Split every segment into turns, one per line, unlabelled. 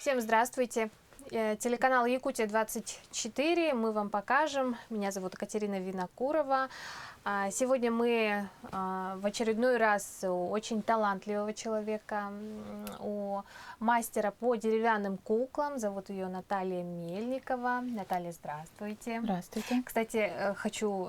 Всем здравствуйте! Телеканал Якутия-24. Мы вам покажем. Меня зовут Екатерина Винокурова. Сегодня мы в очередной раз у очень талантливого человека, у мастера по деревянным куклам. Зовут ее Наталья Мельникова. Наталья, здравствуйте.
Здравствуйте.
Кстати, хочу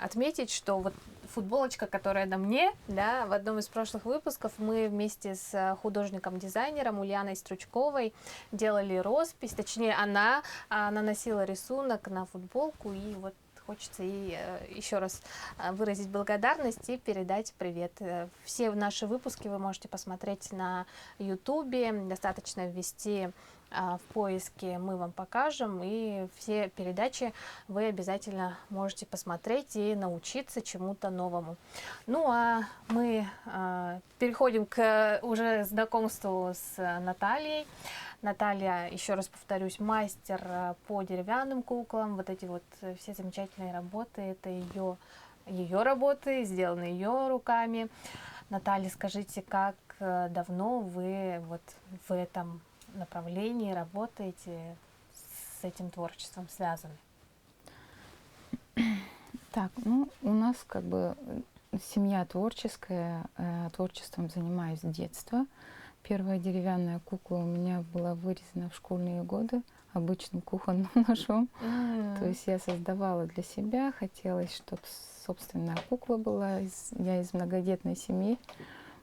отметить, что вот футболочка, которая на мне, да, в одном из прошлых выпусков мы вместе с художником-дизайнером Ульяной Стручковой делали роспись, точнее она наносила рисунок на футболку, и вот хочется ей еще раз выразить благодарность и передать привет. Все наши выпуски вы можете посмотреть на Ютубе, достаточно ввести в поиске «Мы вам покажем», и все передачи вы обязательно можете посмотреть и научиться чему-то новому. Ну а мы переходим к уже знакомству с Натальей. Наталья, еще раз повторюсь, мастер по деревянным куклам. Вот эти вот все замечательные работы, это ее работы, сделаны ее руками. Наталья, скажите, как давно вы вот в этом направлении работаете, с этим творчеством связаны?
Так, ну, у нас как бы семья творческая, творчеством занимаюсь с детства. Первая деревянная кукла у меня была вырезана в школьные годы обычным кухонным ножом. То есть я создавала для себя, хотелось, чтобы собственная кукла была. Я из многодетной семьи,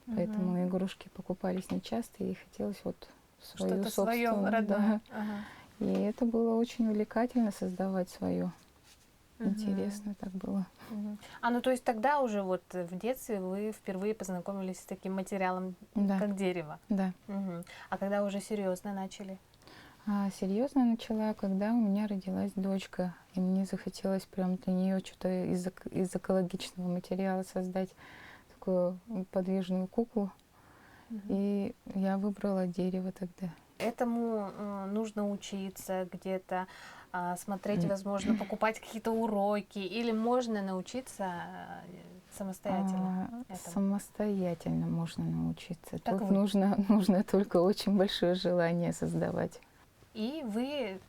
поэтому игрушки покупались нечасто, и хотелось вот свою
что-то
собственную.
свое родное.
Да. И это было очень увлекательно создавать свое. Интересно так было.
Ну то есть тогда уже вот в детстве вы впервые познакомились с таким материалом,
Да.
как дерево?
Да.
А когда уже серьезно начали?
Серьезно начала, когда у меня родилась дочка, и мне захотелось прям для нее что-то из экологичного материала создать такую подвижную куклу. И я выбрала дерево тогда.
Этому нужно учиться где-то, смотреть, возможно, покупать какие-то уроки, или можно научиться самостоятельно?
Самостоятельно можно научиться.
Так
Тут
вот.
нужно только очень большое желание создавать.
И вы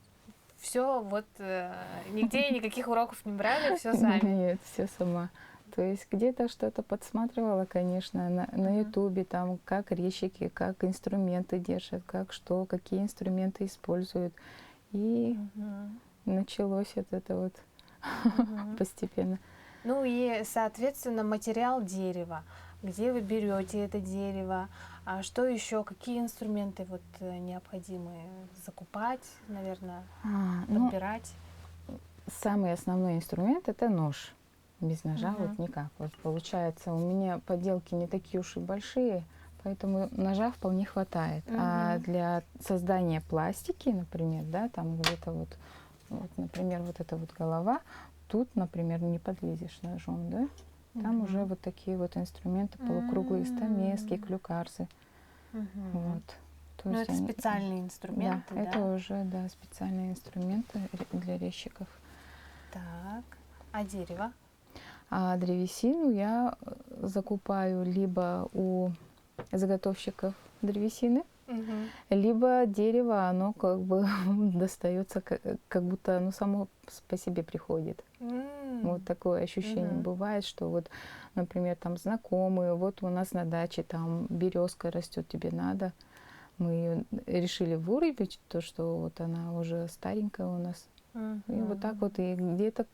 все вот нигде никаких уроков не брали, все сами?
Нет, все сама. То есть где-то что-то подсматривала, конечно, на Ютубе, там, как резчики, как инструменты держат, как что, какие инструменты используют. И началось вот это вот постепенно.
Ну и, соответственно, материал дерева. Где вы берете это дерево? А что еще? Какие инструменты вот необходимы закупать, наверное, подбирать?
Самый основной инструмент — это нож. Без ножа вот никак. Вот получается, у меня поделки не такие уж и большие, поэтому ножа вполне хватает. А для создания пластики, например, да, там где-то вот, например, вот эта вот голова, тут, например, не подлезешь ножом, да? Там уже вот такие вот инструменты, полукруглые стамески, клюкарсы. Вот.
То есть это специальные инструменты,
да? Это уже, да, специальные инструменты для резчиков.
Так, а дерево?
А древесину я закупаю либо у заготовщиков древесины, либо дерево, оно как бы достается, как будто оно само по себе приходит. Вот такое ощущение бывает, что вот, например, там знакомые, вот у нас на даче там березка растет, тебе надо. Мы ее решили вырубить, то, что вот она уже старенькая у нас. И вот так вот, и где-то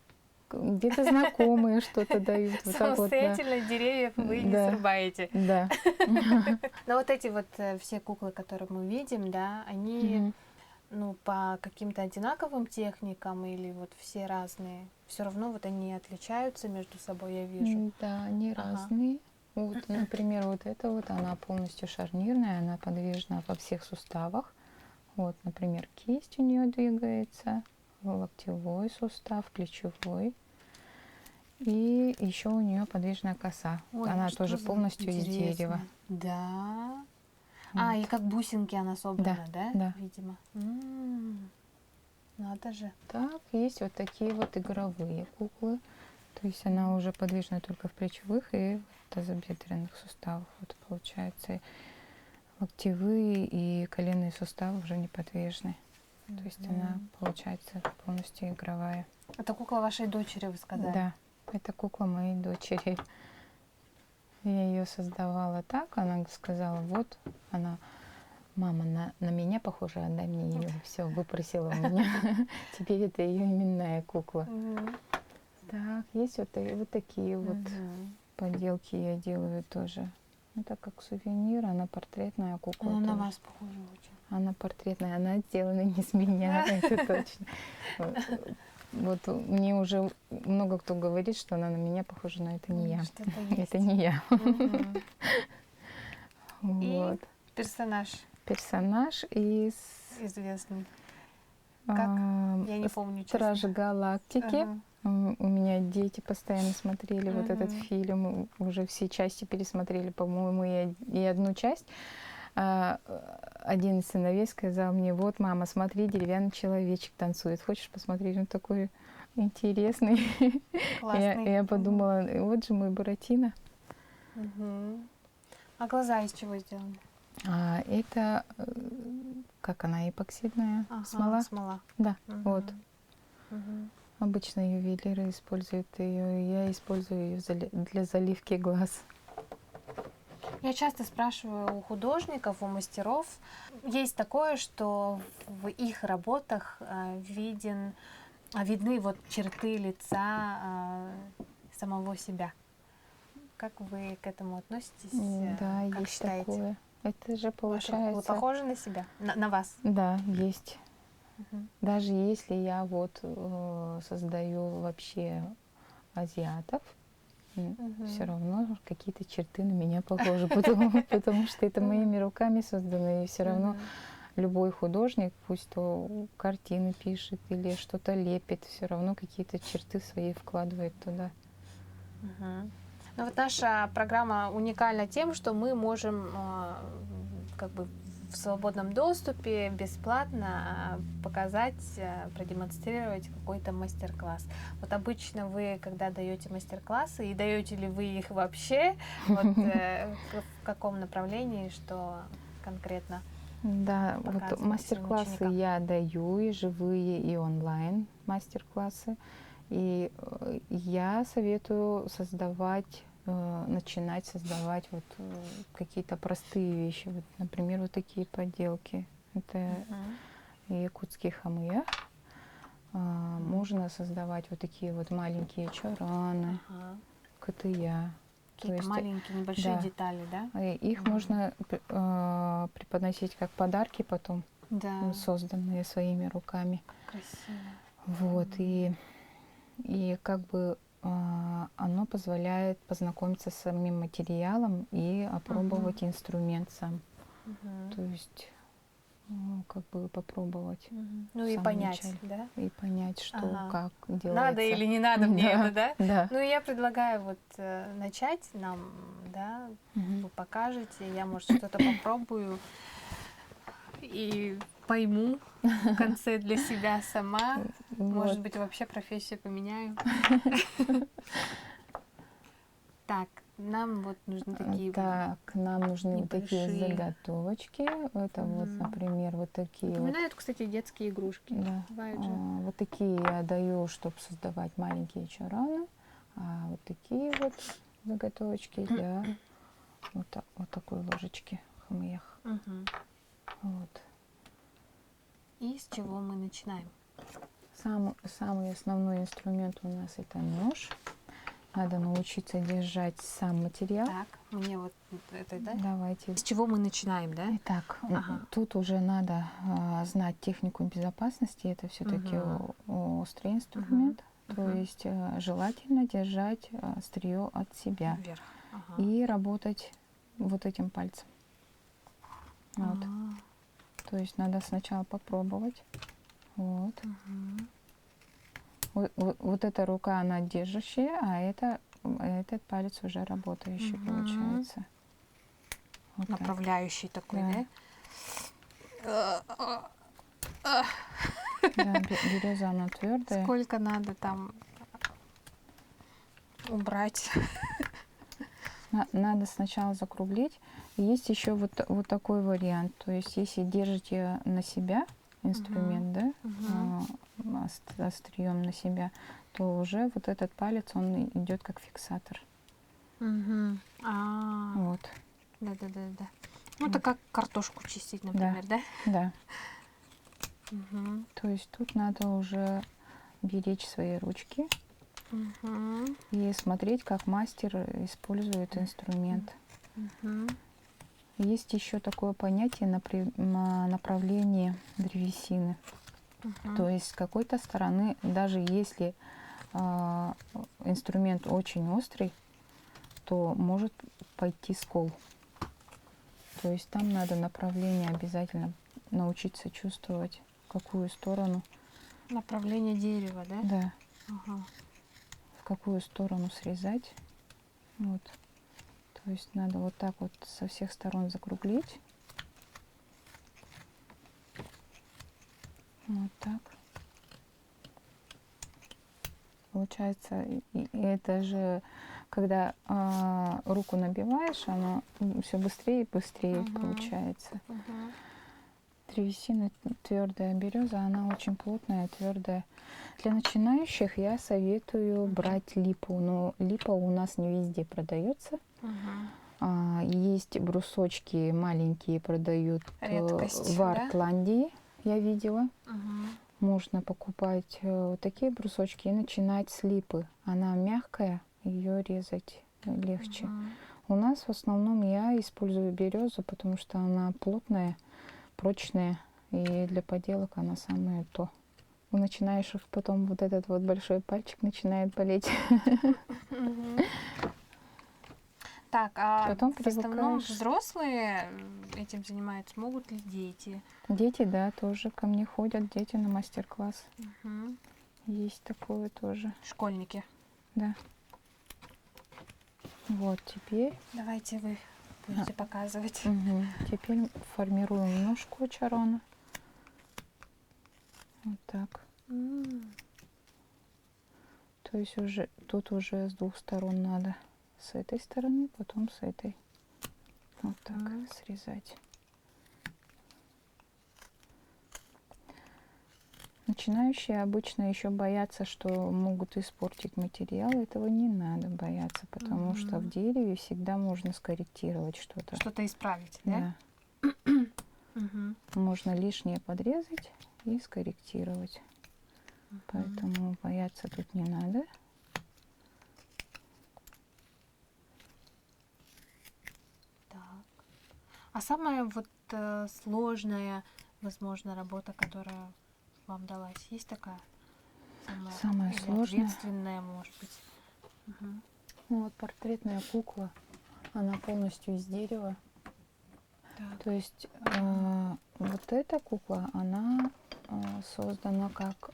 знакомые что-то дают. Вот
самостоятельно
так вот, да.
Деревьев вы не срубаете.
Да.
Но вот эти вот все куклы, которые мы видим, да, они по каким-то одинаковым техникам или вот все разные? Все равно вот они отличаются между собой, я вижу.
Да, они разные. Вот, например, вот эта вот, она полностью шарнирная, она подвижна во всех суставах. Вот, например, кисть у нее двигается, локтевой сустав, плечевой. И еще у нее подвижная коса.
Ой,
она тоже полностью из дерева.
Да.
Вот.
И как бусинки она собрана, да?
Да.
Видимо. Надо же.
Так, есть вот такие вот игровые куклы. То есть она уже подвижна только в плечевых и тазобедренных суставах. Вот получается. локтевые и коленные суставы уже неподвижны. То есть она, получается, полностью игровая.
Это кукла вашей дочери, вы сказали?
Да, это кукла моей дочери. Я ее создавала так, она сказала, вот она, мама, на меня похожа, отдай мне ее. Все, выпросила у меня. Теперь это ее именная кукла. Так, есть вот такие вот поделки я делаю тоже. Это как сувенир, она портретная кукла.
Она на
тоже.
вас похожа очень.
Она портретная, она сделана не с меня, это точно. Вот мне уже много кто говорит, что она на меня похожа, но это не я. Это не я. Вот.
Персонаж
Персонаж из
известный. Я не помню, честно.
Стражи Галактики. У меня дети постоянно смотрели вот этот фильм, уже все части пересмотрели, по-моему, и одну часть. Один из сыновей сказал мне, вот, мама, смотри, деревянный человечек танцует. Хочешь посмотреть? Он такой интересный.
Классный.
Я подумала, вот же мой Буратино.
А глаза из чего сделаны?
Это, как она, эпоксидная смола?
Смола.
Да, вот. Обычно ювелиры используют ее, я использую ее для заливки глаз.
Я часто спрашиваю у художников, у мастеров, есть такое, что в их работах видны вот черты лица самого себя. Как вы к этому относитесь?
Да,
как
есть
считаете?
такое. Это же получается...
Вы похожи на себя? На вас?
Да, есть. Даже если я вот создаю вообще азиатов, все равно какие-то черты на меня похожи, потому что это моими руками создано, и все равно любой художник, пусть то картины пишет или что-то лепит, все равно какие-то черты свои вкладывает туда.
Ну вот наша программа уникальна тем, что мы можем как бы в свободном доступе бесплатно показать, продемонстрировать какой-то мастер-класс. Вот обычно вы, когда даете мастер-классы, и даете ли вы их вообще, вот, в каком направлении, что конкретно?
Да, вот мастер-классы я даю, и живые, и онлайн мастер-классы. И я советую начинать создавать вот какие-то простые вещи. Вот, например, вот такие поделки. Это якутский хамыях. Можно создавать вот такие вот маленькие чараны, катыя.
Какие-то маленькие, небольшие детали, да?
Их можно преподносить как подарки потом, созданные своими руками.
Красиво.
Вот, и как бы оно позволяет познакомиться с самим материалом и опробовать инструмент сам. То есть, как бы попробовать.
Ну и понять, да?
И понять, что, как делается.
Надо или не надо мне это, да?
Да.
Ну и я предлагаю вот начать нам, да, вы покажете, я, может, что-то попробую и пойму в конце для себя сама. Может быть, вообще профессию поменяю. Так, нам вот нужны такие.
Так, нам нужны вот такие заготовочки. Это вот, например, вот такие.
Напоминают, кстати, детские игрушки.
Да. Вот такие я даю, чтобы создавать маленькие чараны. А вот такие вот заготовочки для вот такой ложечки хамыях. Вот.
И с чего мы начинаем?
Самый основной инструмент у нас это нож. Надо научиться держать сам материал.
Так, мне вот это, да?
Давайте.
С чего мы начинаем, да?
Итак, тут уже надо знать технику безопасности. Это все-таки острый инструмент. То есть желательно держать острие от себя.
Вверх.
И работать вот этим пальцем. Вот. То есть надо сначала попробовать. Вот. Вот эта рука, она держащая, а этот палец уже работающий получается. Вот
направляющий
так.
такой, да?
Да, бирюза, она твердая.
Сколько надо там убрать?
Надо сначала закруглить. Есть еще вот такой вариант. То есть если держите на себя инструмент, да, острием на себя, то уже вот этот палец, он идет как фиксатор. Вот.
Да. Ну, это как картошку чистить, например, да?
Да. То есть тут надо уже беречь свои ручки и смотреть, как мастер использует инструмент. Есть еще такое понятие направление древесины. То есть с какой-то стороны, даже если инструмент очень острый, то может пойти скол. То есть там надо направление обязательно научиться чувствовать, в какую сторону.
Направление дерева, да?
Да. В какую сторону срезать. Вот. То есть надо вот так вот со всех сторон закруглить. Вот так. Получается, и это же, когда руку набиваешь, оно все быстрее и быстрее получается. Древесина твердая береза, она очень плотная, твердая. Для начинающих я советую брать липу, но липа у нас не везде продается. Есть брусочки маленькие, продают в Артландии, я видела. Можно покупать вот такие брусочки и начинать с липы. Она мягкая, ее резать легче. У нас в основном я использую березу, потому что она плотная, прочная, и для поделок она самое то. У начинающих потом вот этот вот большой пальчик начинает болеть.
Так, а
потом
в основном
привыкаешь.
Взрослые этим занимаются, могут ли дети?
Дети, да, тоже ко мне ходят, дети на мастер-класс. Есть такое тоже.
Школьники.
Да. Вот, теперь...
Давайте вы будете показывать.
Теперь формируем ножку чарона. Вот так. То есть уже тут уже с двух сторон надо. С этой стороны, потом с этой. Вот так срезать. Начинающие обычно еще боятся, что могут испортить материал. Этого не надо бояться, потому что в дереве всегда можно скорректировать что-то.
Что-то исправить, да?
Можно лишнее подрезать и скорректировать. Поэтому бояться тут не надо.
А самая вот сложная, возможно, работа, которая вам далась, есть такая?
Самая сложная?
Ответственная, может быть.
Ну вот портретная кукла, она полностью из дерева.
Так.
То есть вот эта кукла, она создана как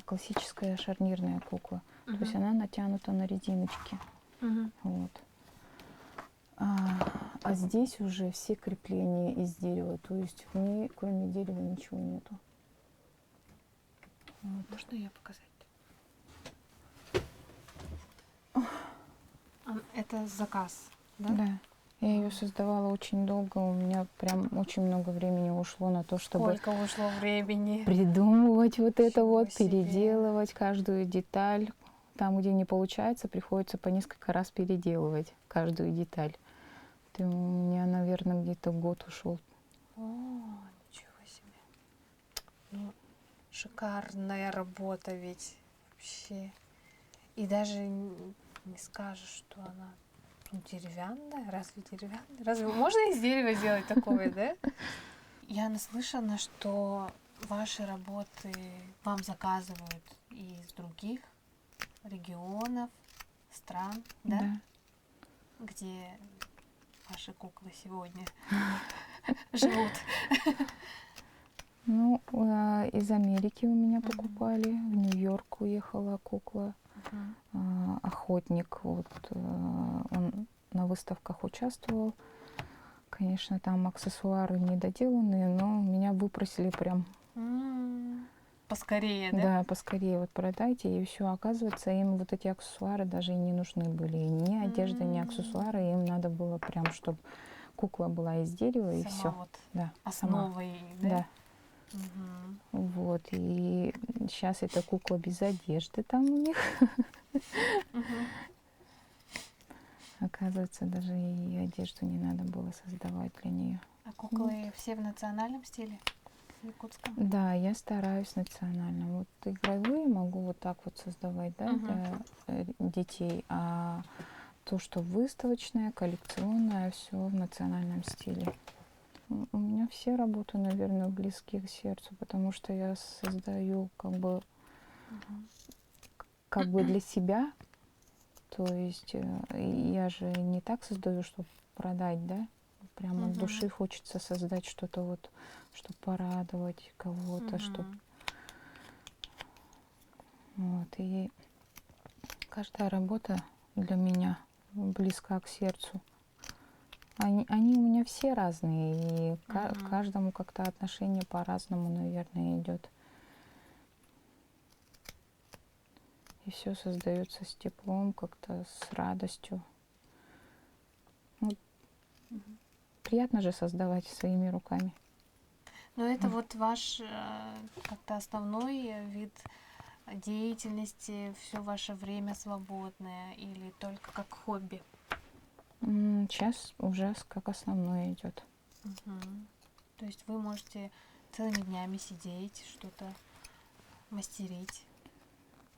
классическая шарнирная кукла. То есть она натянута на резиночке. Вот. А здесь уже все крепления из дерева, то есть в ней кроме дерева ничего нету. Вот.
Можно ее показать? Это заказ, да?
Да. Я ее создавала очень долго, у меня прям очень много времени ушло на то, чтобы
Сколько ушло времени?
придумывать вот это вот,
себе.
переделывать каждую деталь. Там, где не получается, приходится по несколько раз переделывать каждую деталь. У меня, наверное, где-то год ушел.
О, ничего себе. Ну, шикарная работа ведь вообще. И даже не скажешь, что она деревянная. Разве деревянная? Разве можно из дерева сделать такое, да? Я наслышана, что ваши работы вам заказывают из других регионов, стран, да? Где ваши куклы сегодня живут.
Ну, из Америки у меня покупали. В Нью-Йорк уехала кукла. Охотник, вот, он на выставках участвовал. Конечно, там аксессуары недоделанные, но меня выпросили прям.
поскорее, да?
Да, поскорее вот продайте, и все. Оказывается, им вот эти аксессуары даже и не нужны были. Ни одежда, ни аксессуары. Им надо было прям, чтобы кукла была из дерева, и
Сама
все.
вот
Да, сама.
основа ей, да?
Да.
Мгм.
Вот. И сейчас эта кукла без одежды там у них.
Мгм.
Оказывается, даже и одежду не надо было создавать для нее.
А куклы все в национальном стиле? Якутском?
Да, я стараюсь национально. Вот игровые могу вот так вот создавать, да,
Мгм.
для детей, а то, что выставочное, коллекционное, все в национальном стиле. У меня все работы, наверное, близки к сердцу, потому что я создаю как бы для себя. То есть я же не так создаю, чтобы продать, да? Прямо от
Мгм.
души хочется создать что-то вот, чтобы порадовать кого-то, чтобы
Мгм.
вот. И каждая работа для меня близка к сердцу. Они у меня все разные, и к
Мгм.
каждому как-то отношение по-разному, наверное, идет. И все создается с теплом, как-то с радостью. Ну,
Мгм.
приятно же создавать своими руками.
Но это вот ваш как-то основной вид деятельности, все ваше время свободное или только как хобби?
Сейчас уже как основное идет.
Мгм. То есть вы можете целыми днями сидеть, что-то мастерить.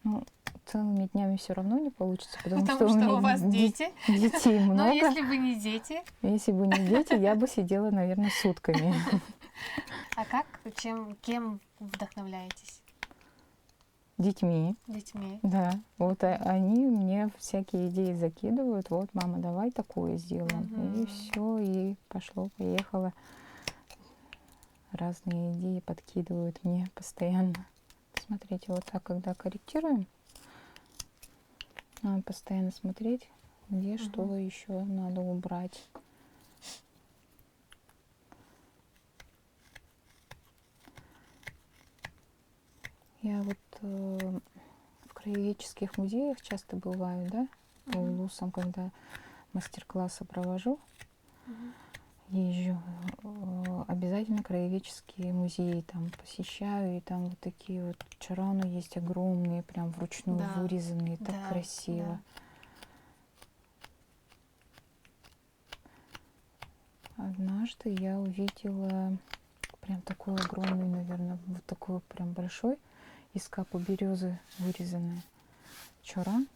Ну, целыми днями все равно не получится, потому что
Потому
у
что
меня
у вас дети.
детей
Но
много.
если бы не дети,
Если бы не дети, я бы сидела, наверное, сутками.
а кем вдохновляетесь?
Детьми.
Детьми.
Да, вот они мне всякие идеи закидывают. Вот, мама, давай такое сделаем. И
Мгм.
все, и пошло, поехало. Разные идеи подкидывают мне постоянно. Смотрите, вот так, когда корректируем, надо постоянно смотреть, где что еще надо убрать. Я вот в краеведческих музеях часто бываю, да, по улусам, когда мастер-классы провожу,
Мгм.
езжу, обязательно краеведческие музеи там посещаю, и там вот такие вот чараны есть огромные, прям вручную
Да,
вырезанные, так
да,
красиво.
да.
Однажды я увидела прям такой огромный, наверное, вот такой прям большой, из капы березы вырезанный чаран.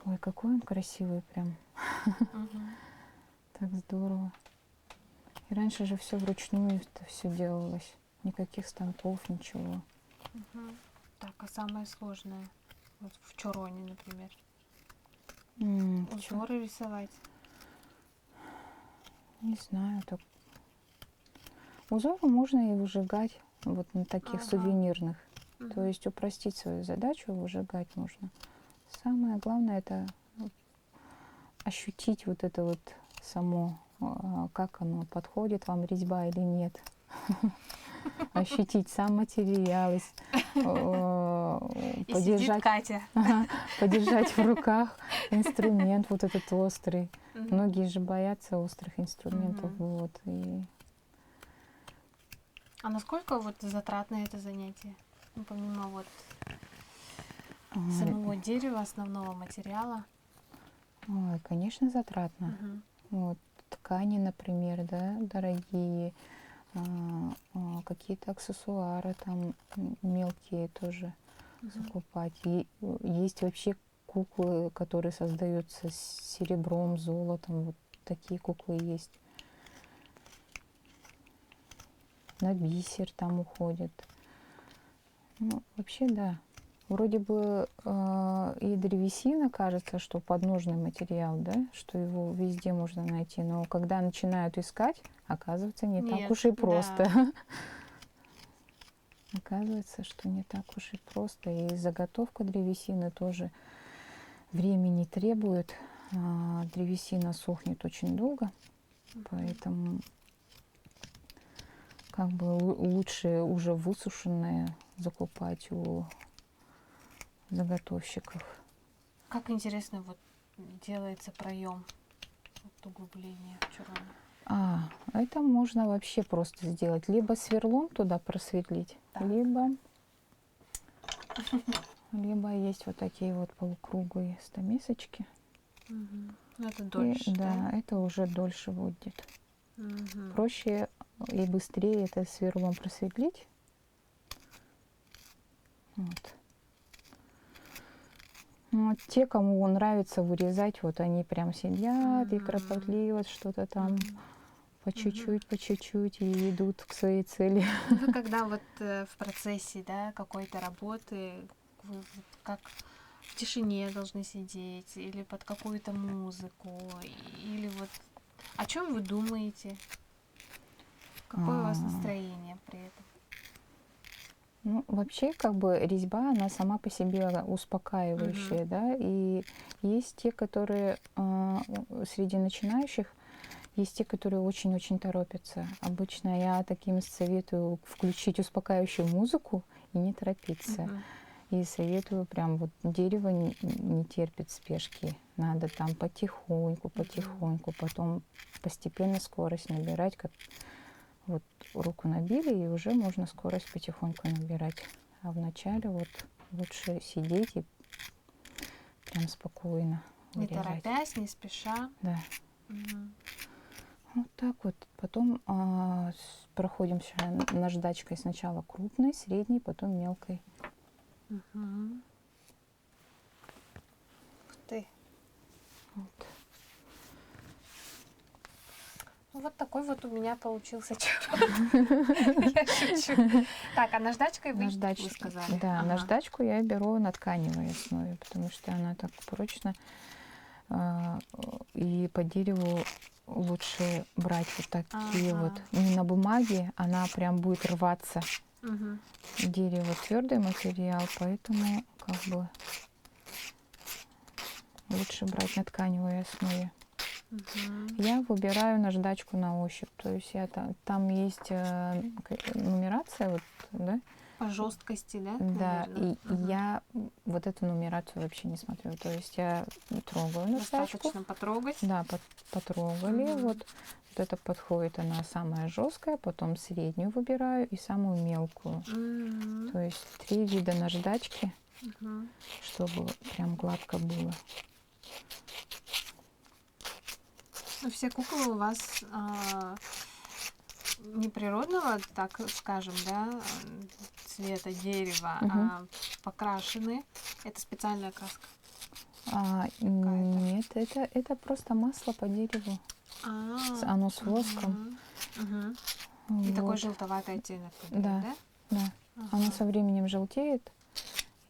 Ой, какой он красивый прям,
Мгм.
так здорово. И раньше же все вручную это все делалось. Никаких станков, ничего.
Мгм. Так, а самое сложное? Вот в чороне, например.
Чё?
Узоры рисовать.
Не знаю, так. Узоры можно и выжигать вот на таких
Ага.
сувенирных. То
Мгм.
есть упростить свою задачу, выжигать можно. Самое главное это ощутить вот это вот само, как оно подходит вам, резьба или нет. Ощутить сам материал,
И сидит
подержать,
Катя.
подержать в руках инструмент вот этот острый.
Мгм.
Многие же боятся острых инструментов,
Мгм.
вот. И
А насколько вот затратно это занятие? Ну, помимо вот самого дерева, основного материала.
ой, конечно, затратно.
Мгм.
Вот, ткани, например, да, дорогие, какие-то аксессуары там мелкие тоже закупать. И есть вообще куклы, которые создаются с серебром, золотом, вот такие куклы есть. На бисер там уходит. Ну, вообще, да. Вроде бы и древесина кажется, что подножный материал, да, что его везде можно найти, но когда начинают искать, оказывается, не так
Нет,
уж и
да.
просто. Оказывается, что не так уж и просто. И заготовка древесины тоже времени требует. Древесина сохнет очень долго, поэтому как бы лучше уже высушенные закупать у заготовщиков.
Как интересно вот делается проем, вот углубление черное.
Это можно вообще просто сделать. Либо сверлом туда просветлить, либо есть вот такие вот полукруглые стамесочки.
Ну, это дольше,
да, это уже дольше будет. Проще и быстрее это сверлом просветлить. Вот. Вот те, кому нравится вырезать, вот они прям сидят и кропотливо что-то там по чуть-чуть и идут к своей цели.
Вы когда вот в процессе, да, какой-то работы, вы как в тишине должны сидеть или под какую-то музыку, или вот о чем вы думаете? Какое у вас настроение при этом?
Ну, вообще, как бы резьба, она сама по себе успокаивающая, да, и есть те, которые среди начинающих, есть те, которые очень-очень торопятся. Обычно я таким советую включить успокаивающую музыку и не торопиться. И советую прям вот дерево не терпит спешки. Надо там потихоньку, потом постепенно скорость набирать, как вот руку набили, и уже можно скорость потихоньку набирать. А вначале вот лучше сидеть и прям спокойно
Не
вырезать.
торопясь, не спеша.
Да. Вот так вот. Потом проходим наждачкой сначала крупной, средней, потом мелкой.
Ух ты.
Вот.
Вот такой вот у меня получился черный. Я шучу. Так, а наждачкой вы сказали?
Да, наждачку я беру на тканевой основе, потому что она так прочно. И по дереву лучше брать вот такие вот. Не на бумаге, она прям будет рваться. Дерево твердый материал, поэтому как бы лучше брать на тканевой основе. Я выбираю наждачку на ощупь, то есть там есть нумерация, вот, да?
По жесткости, да?
Да, и я вот эту нумерацию вообще не смотрю, то есть я трогаю наждачку.
Достаточно потрогать?
Да, потрогали, вот это подходит, она самая жесткая, потом среднюю выбираю и самую мелкую. То есть 3 вида наждачки, чтобы прям гладко было.
Ну, все куклы у вас не природного, так скажем, да, цвета дерева, а покрашены. Это специальная краска?
Нет, это просто масло по дереву. Оно с воском.
И такой желтоватый оттенок.
Да. Оно со временем желтеет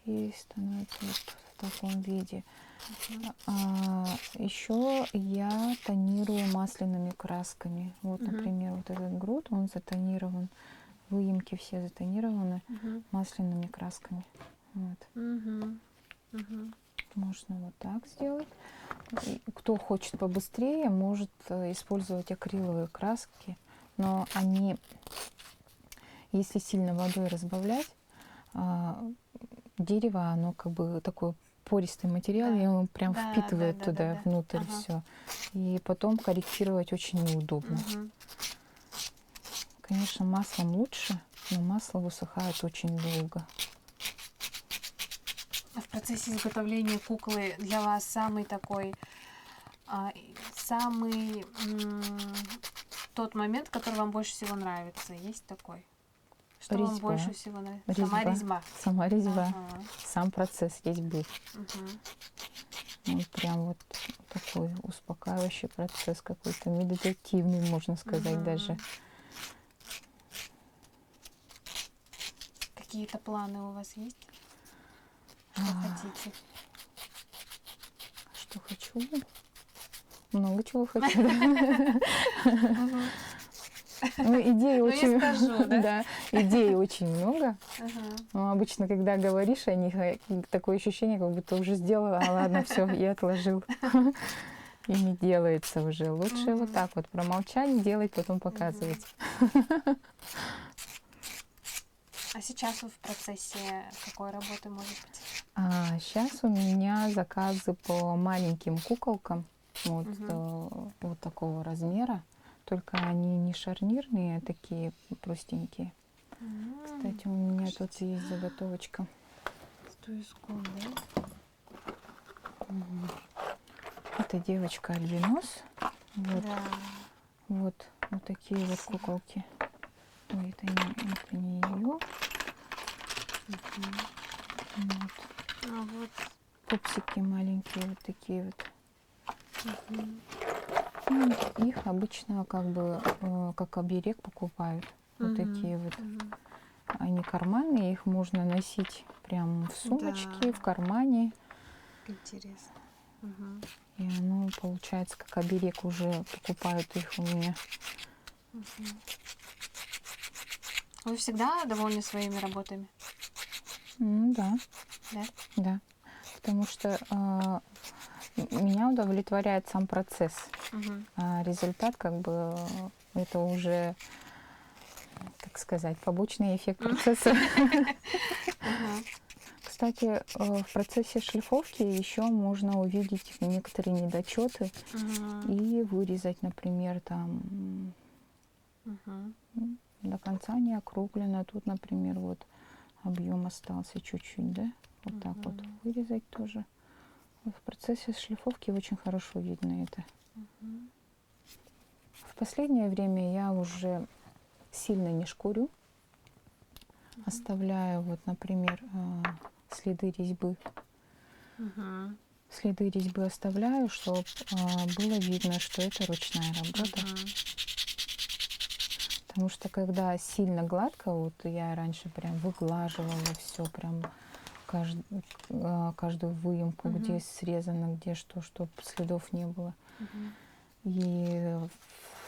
и становится вот в таком виде. Еще я тонирую масляными красками. Вот, например, вот этот груд, он затонирован, выемки все затонированы масляными красками. Вот. Можно вот так сделать. И кто хочет побыстрее, может использовать акриловые краски, но они, если сильно водой разбавлять, дерево, оно как бы такое пористый материал, и он прям впитывает туда внутрь все. И потом корректировать очень неудобно. Конечно, маслом лучше, но масло высыхает очень долго.
В процессе изготовления куклы для вас самый тот момент, который вам больше всего нравится, есть такой? Что вам больше всего нравится? Сама резьба.
Сама резьба. Сам процесс резьбы. Он прям вот такой успокаивающий процесс, какой-то медитативный, можно сказать, даже.
Какие-то планы у вас есть? Что хотите?
Что хочу? Много чего хочу. Ну, идей очень
много.
Да, идей очень много. Но обычно, когда говоришь о них, такое ощущение, как будто уже сделала, а ладно, все, и отложил. ими делается уже. Лучше вот так вот промолчать, делать, потом показывать.
А сейчас вы в процессе какой работы, может быть?
Сейчас у меня заказы по маленьким куколкам, вот, вот такого размера. Только они не шарнирные, а такие простенькие. Кстати, у меня тут есть заготовочка.
Да?
Это девочка альбинос. Вот,
Да.
вот такие вот куколки. Ой, это не ее. Вот.
Вот.
Пупсики маленькие, вот такие вот. Ну, их обычно как бы как оберег покупают. Вот такие вот. Они карманные, их можно носить прям в сумочке, в кармане.
Интересно.
И оно получается как оберег, уже покупают их у меня.
Вы всегда довольны своими работами?
Да.
Да?
Да. Потому что меня удовлетворяет сам процесс. А результат как бы это уже, так сказать, побочный эффект процесса. Кстати, в процессе шлифовки еще можно увидеть некоторые недочеты и вырезать, например, там до конца не округлено. Тут, например, вот объем остался чуть-чуть, да? Вот так вот вырезать тоже. В процессе шлифовки очень хорошо видно это. В последнее время я уже сильно не шкурю. Оставляю, вот, например, следы резьбы. Следы резьбы оставляю, чтобы было видно, что это ручная работа. Потому что когда сильно гладко, вот я раньше прям выглаживала все, прям каждую выемку, где срезано, где что, чтобы следов не было. И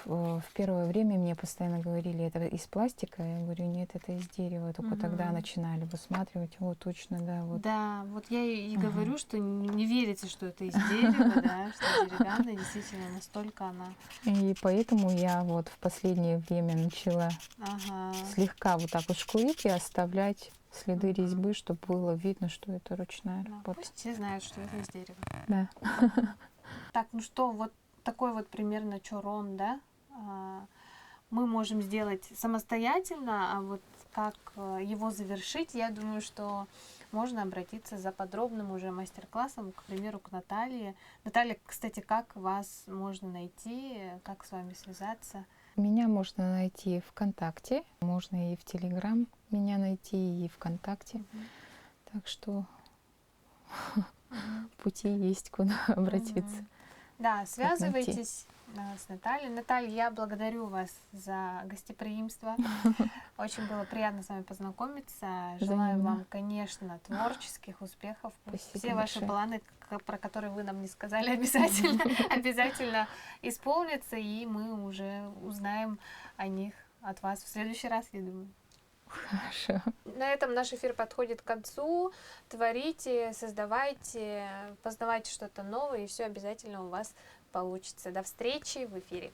в первое время мне постоянно говорили, это из пластика. Я говорю, нет, это из дерева. Только тогда начинали высматривать, о, точно, да. Вот.
Да, вот я и говорю, что не верите, что это из дерева, да, что деревянная, действительно, настолько она...
И поэтому я вот в последнее время начала слегка вот так вот шкурить и оставлять следы резьбы, чтобы было видно, что это ручная работа.
Пусть все знают, что это из дерева.
Да.
Так, ну что, вот такой вот примерно чорон, да, мы можем сделать самостоятельно, а вот как его завершить, я думаю, что можно обратиться за подробным уже мастер-классом, к примеру, к Наталье. Наталья, кстати, как вас можно найти, как с вами связаться?
Меня можно найти ВКонтакте, можно и в Телеграм меня найти, и ВКонтакте. Так что пути есть, куда обратиться.
Да, связывайтесь с Натальей. Наталья, я благодарю вас за гостеприимство. Очень было приятно с вами познакомиться. Желаю вам, конечно, творческих успехов. Все ваши планы, про которые вы нам не сказали, обязательно исполнятся, и мы уже узнаем о них от вас в следующий раз, я думаю.
Хорошо.
На этом наш эфир подходит к концу. Творите, создавайте, познавайте что-то новое, и все обязательно у вас получится. До встречи в эфире.